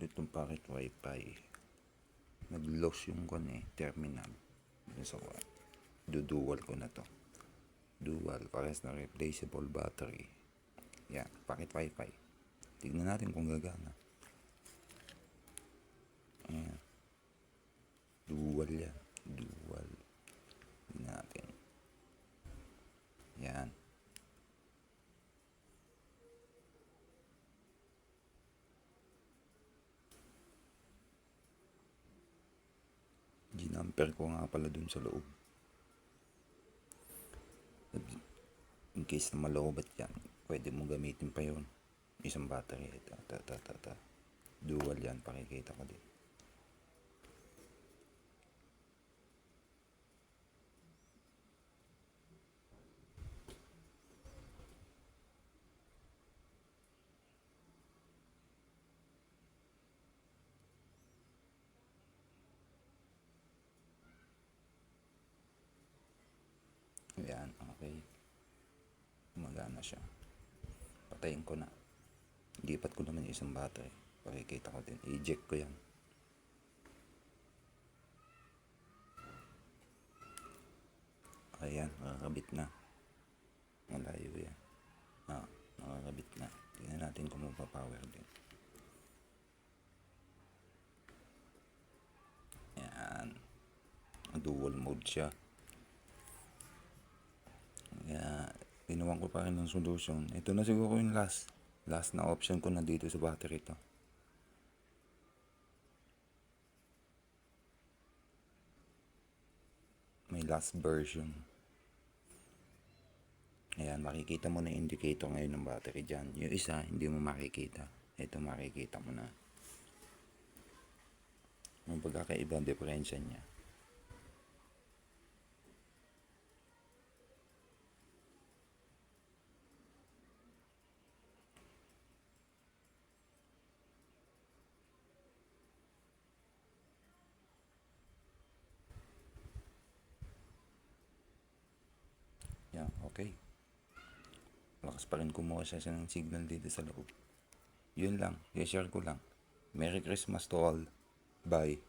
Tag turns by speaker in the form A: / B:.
A: itong packet wifi. Nag-loss yung terminal. So, dual ko na to. Dual, pares na replaceable battery. Yan, packet wifi. Tignan natin kung gagana. Ayan. Dual yan. Dual. Tignan natin. Yan. Ginamper ko nga pala dun sa loob. In case na malobat yan, pwede mo gamitin pa yun. Isang battery. Dual yan, pakikita ko din. Ayan, okay. Gumagana siya. Patayin ko na. Lipat ko naman yung isang battery. Pakikita ko din. I-eject ko yan. Ayan, nakakabit na. Malayo yan. Nakakabit na. Tingnan natin kung mapapower din. Ayan. Dual mode siya. Kaya, ginawan ko pa rin ng solution. Ito na siguro yung last na option ko na dito sa battery to. May last version. Ayan, makikita mo na indicator ngayon ng battery dyan. Yung isa, hindi mo makikita. Ito makikita mo na. Yung pagkakaiba, diferensya niya. Yan, okay. Lakas pa rin kumuha siya ng signal dito sa loob. Yun lang, i-share ko lang. Merry Christmas to all. Bye.